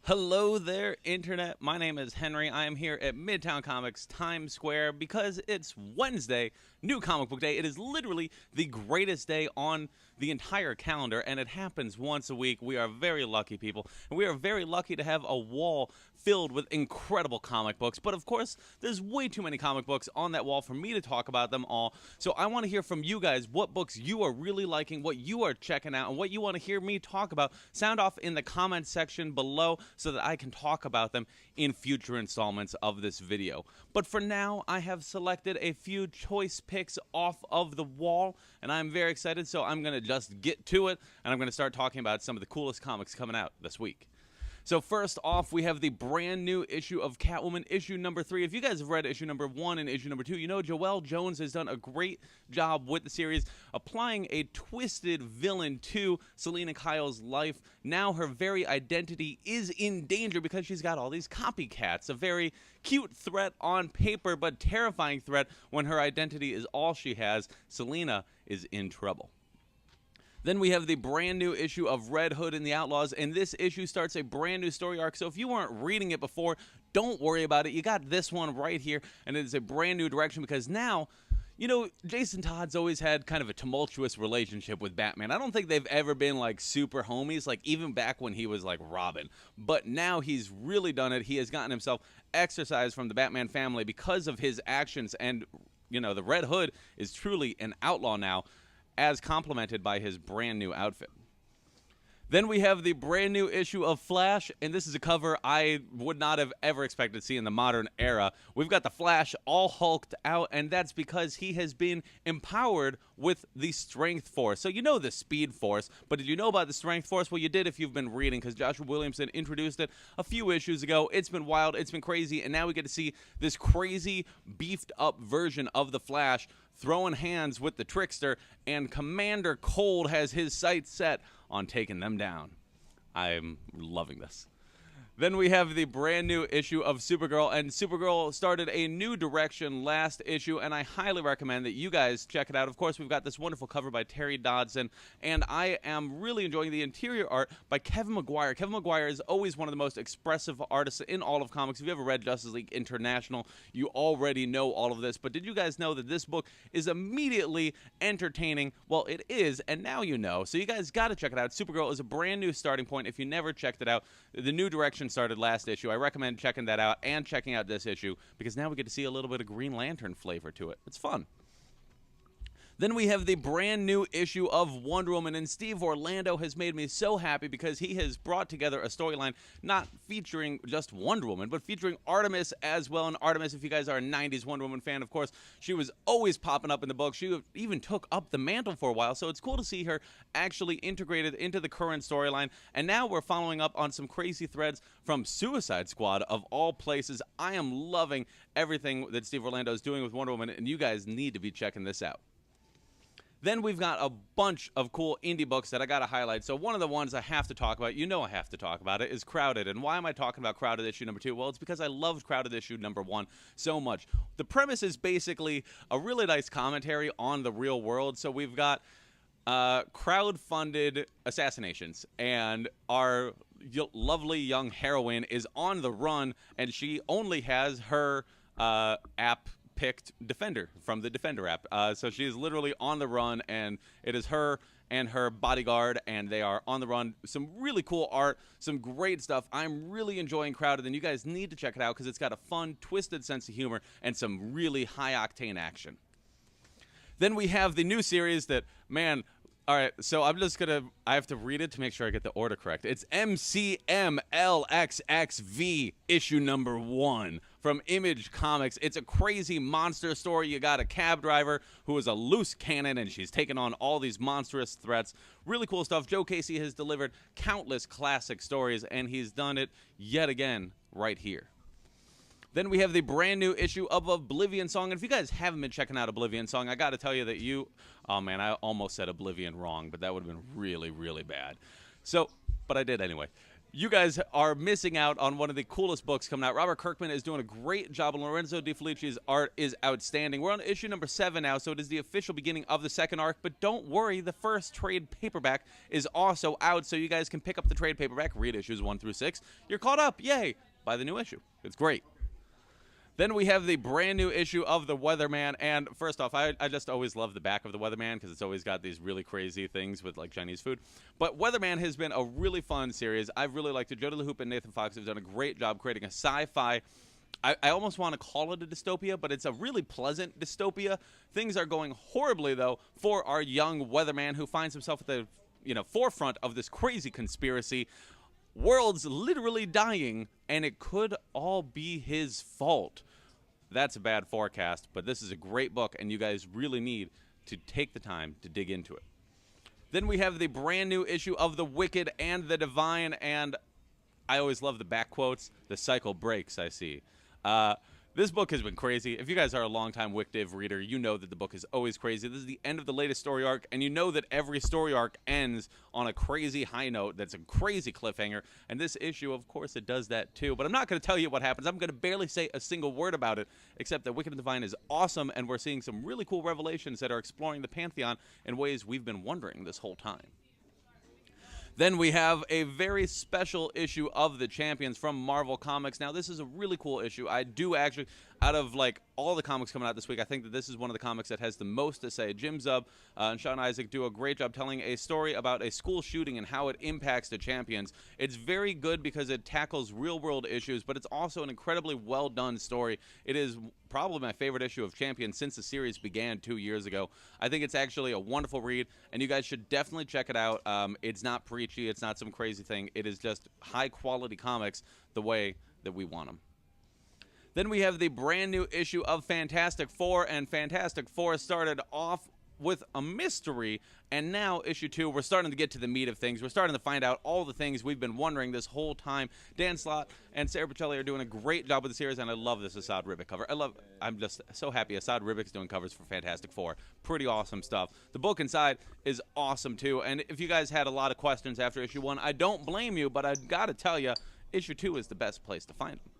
Hello there, Internet. My name is Henry. I am here at Midtown Comics Times Square because it's Wednesday, New Comic Book Day. It is literally the greatest day on the entire calendar, and it happens once a week. We are very lucky people, and we are very lucky to have a wall filled with incredible comic books. But of course, there's way too many comic books on that wall for me to talk about them all. So I want to hear from you guys what books you are really liking, what you are checking out, and what you want to hear me talk about. Sound off in the comments section below so that I can talk about them in future installments of this video. But for now, I have selected a few choice picks off of the wall, and I'm very excited, so I'm going to just get to it, and I'm going to start talking about some of the coolest comics coming out this week. So first off, we have the brand new issue of Catwoman, issue number 3. If you guys have read issue number 1 and issue number 2, you know Joelle Jones has done a great job with the series, applying a twisted villain to Selina Kyle's life. Now her very identity is in danger because she's got all these copycats. A very cute threat on paper, but terrifying threat when her identity is all she has. Selina is in trouble. Then we have the brand new issue of Red Hood and the Outlaws, and this issue starts a brand new story arc. So if you weren't reading it before, don't worry about it. You got this one right here, and it is a brand new direction because now, you know, Jason Todd's always had kind of a tumultuous relationship with Batman. I don't think they've ever been like super homies, like even back when he was like Robin. But now he's really done it. He has gotten himself exorcised from the Batman family because of his actions, and, you know, the Red Hood is truly an outlaw now, as complemented by his brand new outfit. Then we have the brand new issue of Flash, and this is a cover I would not have ever expected to see in the modern era. We've got the Flash all hulked out, and that's because he has been empowered with the Strength Force. So you know the Speed Force, but did you know about the Strength Force? Well, you did if you've been reading, because Joshua Williamson introduced it a few issues ago. It's been wild, it's been crazy, and now we get to see this crazy, beefed-up version of the Flash throwing hands with the Trickster, and Commander Cold has his sights set on taking them down. I'm loving this. Then we have the brand new issue of Supergirl, and Supergirl started a new direction last issue, and I highly recommend that you guys check it out. Of course, we've got this wonderful cover by Terry Dodson, and I am really enjoying the interior art by Kevin Maguire. Kevin Maguire is always one of the most expressive artists in all of comics. If you ever read Justice League International, you already know all of this, but did you guys know that this book is immediately entertaining? Well, it is, and now you know, so you guys got to check it out. Supergirl is a brand new starting point if you never checked it out. The new direction started last issue. I recommend checking that out and checking out this issue because now we get to see a little bit of Green Lantern flavor to it. It's fun. Then we have the brand new issue of Wonder Woman, and Steve Orlando has made me so happy because he has brought together a storyline not featuring just Wonder Woman, but featuring Artemis as well. And Artemis, if you guys are a 90s Wonder Woman fan, of course, she was always popping up in the book. She even took up the mantle for a while, so it's cool to see her actually integrated into the current storyline. And now we're following up on some crazy threads from Suicide Squad, of all places. I am loving everything that Steve Orlando is doing with Wonder Woman, and you guys need to be checking this out. Then we've got a bunch of cool indie books that I got to highlight. So one of the ones I have to talk about, you know I have to talk about it, is Crowded. And why am I talking about Crowded issue number 2? Well, it's because I loved Crowded issue number 1 so much. The premise is basically a really nice commentary on the real world. So we've got crowd-funded assassinations, and our lovely young heroine is on the run, and she only has her app picked Defender from the Defender app. So she is literally on the run, and it is her and her bodyguard, and they are on the run. Some really cool art, some great stuff. I'm really enjoying Crowded, and you guys need to check it out because it's got a fun, twisted sense of humor and some really high-octane action. Then we have the new series that, man, all right, so I have to read it to make sure I get the order correct. It's MCMLXXV issue number 1 from Image Comics. It's a crazy monster story. You got a cab driver who is a loose cannon, and she's taking on all these monstrous threats. Really cool stuff. Joe Casey has delivered countless classic stories, and he's done it yet again right here. Then we have the brand new issue of Oblivion Song. And if you guys haven't been checking out Oblivion Song, I got to tell you that oh man, I almost said Oblivion wrong, but that would have been really, really bad. So, but I did anyway. You guys are missing out on one of the coolest books coming out. Robert Kirkman is doing a great job, and Lorenzo De Felici's art is outstanding. We're on issue number 7 now, so it is the official beginning of the second arc. But don't worry, the first trade paperback is also out, so you guys can pick up the trade paperback, read issues 1 through 6. You're caught up. Yay. Buy the new issue. It's great. Then we have the brand new issue of The Weatherman, and first off, I just always love the back of The Weatherman because it's always got these really crazy things with, like, Chinese food. But Weatherman has been a really fun series. I've really liked it. Jody LaHoop and Nathan Fox have done a great job creating a sci-fi. I almost want to call it a dystopia, but it's a really pleasant dystopia. Things are going horribly, though, for our young weatherman who finds himself at the forefront of this crazy conspiracy. World's literally dying, and it could all be his fault. That's a bad forecast, but this is a great book, and you guys really need to take the time to dig into it. Then we have the brand new issue of The Wicked and the Divine, and I always love the back quotes. The cycle breaks, I see. This book has been crazy. If you guys are a longtime Wick Div reader, you know that the book is always crazy. This is the end of the latest story arc, and you know that every story arc ends on a crazy high note. That's a crazy cliffhanger, and this issue, of course, it does that too. But I'm not going to tell you what happens. I'm going to barely say a single word about it, except that Wicked and Divine is awesome, and we're seeing some really cool revelations that are exploring the Pantheon in ways we've been wondering this whole time. Then we have a very special issue of The Champions from Marvel Comics. Now, this is a really cool issue. I do actually, out of like all the comics coming out this week, I think that this is one of the comics that has the most to say. Jim Zub and Sean Isaac do a great job telling a story about a school shooting and how it impacts the Champions. It's very good because it tackles real-world issues, but it's also an incredibly well-done story. It is probably my favorite issue of Champions since the series began 2 years ago. I think it's actually a wonderful read, and you guys should definitely check it out. It's not preachy. It's not some crazy thing. It is just high-quality comics the way that we want them. Then we have the brand new issue of Fantastic Four, and Fantastic Four started off with a mystery, and now issue 2, we're starting to get to the meat of things. We're starting to find out all the things we've been wondering this whole time. Dan Slott and Sarah Pacelli are doing a great job with the series, and I love this Assad Ribic cover. I'm just so happy Assad Ribic's doing covers for Fantastic Four. Pretty awesome stuff. The book inside is awesome too, and if you guys had a lot of questions after issue 1, I don't blame you, but I gotta tell you, issue 2 is the best place to find them.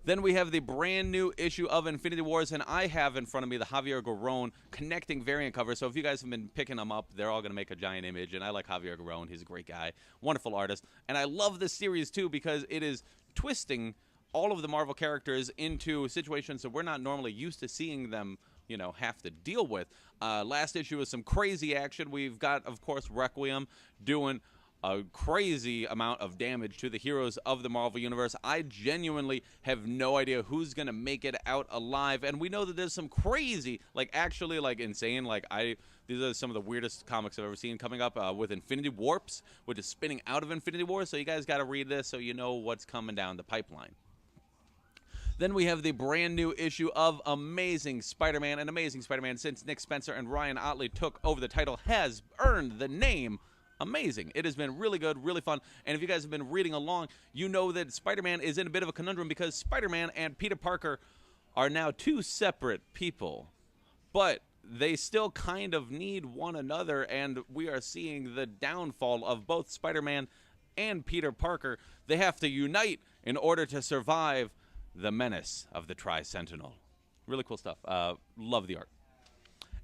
Then we have the brand new issue of Infinity Wars, and I have in front of me the Javier Garrón connecting variant cover. So if you guys have been picking them up, they're all going to make a giant image, and I like Javier Garrón. He's a great guy, wonderful artist. And I love this series, too, because it is twisting all of the Marvel characters into situations that we're not normally used to seeing them, have to deal with. Last issue was some crazy action. We've got, of course, Requiem doing a crazy amount of damage to the heroes of the Marvel Universe. I genuinely have no idea who's going to make it out alive, and we know that there's some crazy, insane, these are some of the weirdest comics I've ever seen coming up with Infinity Warps, which is spinning out of Infinity War, so you guys got to read this so you know what's coming down the pipeline. Then we have the brand new issue of Amazing Spider-Man, and Amazing Spider-Man, since Nick Spencer and Ryan Ottley took over the title, has earned the name Amazing. It has been really good, really fun, and if you guys have been reading along, you know that Spider-Man is in a bit of a conundrum because Spider-Man and Peter Parker are now two separate people, but they still kind of need one another, and we are seeing the downfall of both Spider-Man and Peter Parker. They have to unite in order to survive the menace of the Tri-Sentinel. Really cool stuff. Love the art.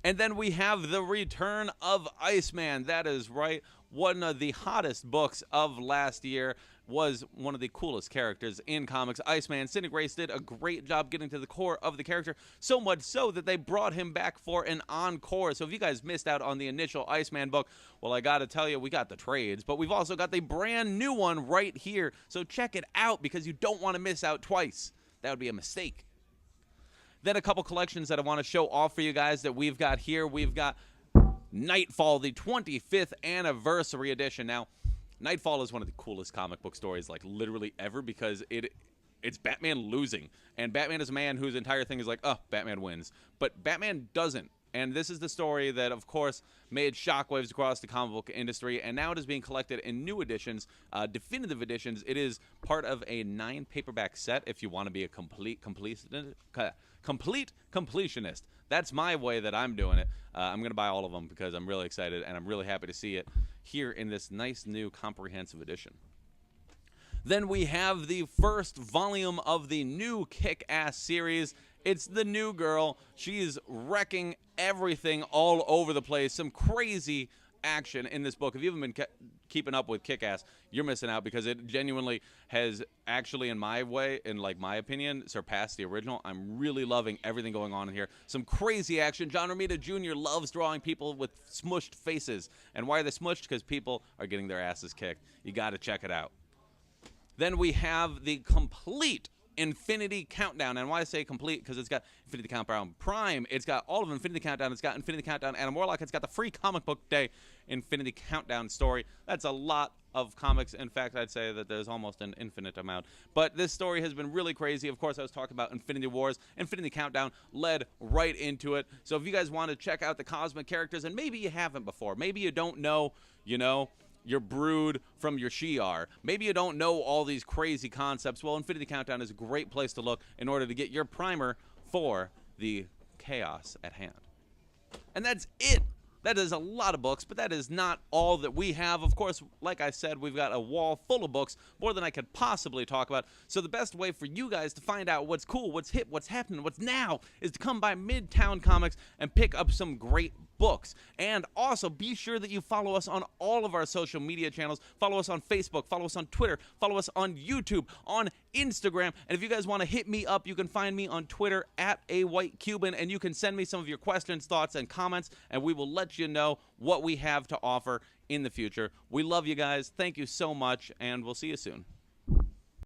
And then we have the return of Iceman. That is right. One of the hottest books of last year, was one of the coolest characters in comics. Iceman, Cindy Grace did a great job getting to the core of the character, so much so that they brought him back for an encore. So if you guys missed out on the initial Iceman book, well, I got to tell you, we got the trades, but we've also got the brand new one right here. So check it out because you don't want to miss out twice. That would be a mistake. Then a couple collections that I want to show off for you guys that we've got here. We've got Nightfall, the 25th anniversary edition. Now, Nightfall is one of the coolest comic book stories, literally ever, because it's Batman losing. And Batman is a man whose entire thing is Batman wins. But Batman doesn't. And this is the story that, of course, made shockwaves across the comic book industry, and now it is being collected in new editions, definitive editions. It is part of a 9-paperback set if you want to be a complete completionist. That's my way that I'm doing it. I'm going to buy all of them because I'm really excited, and I'm really happy to see it here in this nice new comprehensive edition. Then we have the first volume of the new Kick-Ass series. It's the new girl. She's wrecking everything all over the place. Some crazy action in this book. If you haven't been keeping up with Kick-Ass, you're missing out, because it genuinely has actually, in my opinion, surpassed the original. I'm really loving everything going on in here. Some crazy action. John Romita Jr. loves drawing people with smushed faces. And why are they smushed? Because people are getting their asses kicked. You got to check it out. Then we have the complete Infinity Countdown. And why I say complete, because it's got Infinity Countdown Prime, it's got all of Infinity Countdown, it's got Infinity Countdown Adam Warlock, it's got the free comic book day Infinity Countdown story. That's a lot of comics. In fact, I'd say that there's almost an infinite amount. But this story has been really crazy. Of course, I was talking about Infinity Wars. Infinity Countdown led right into it. So if you guys want to check out the cosmic characters, and maybe you haven't before, maybe you don't know, your Brood from your Shi'ar. Maybe you don't know all these crazy concepts. Well, Infinity Countdown is a great place to look in order to get your primer for the chaos at hand. And that's it. That is a lot of books, but that is not all that we have. Of course, like I said, we've got a wall full of books, more than I could possibly talk about. So the best way for you guys to find out what's cool, what's hip, what's happening, what's now, is to come by Midtown Comics and pick up some great books. And also be sure that you follow us on all of our social media channels. Follow us on Facebook, follow us on Twitter, follow us on YouTube, on Instagram. And if you guys want to hit me up, you can find me on Twitter at @AWhiteCuban, and you can send me some of your questions, thoughts, and comments, and we will let you know what we have to offer in the future. We love you guys. Thank you so much, and we'll see you soon.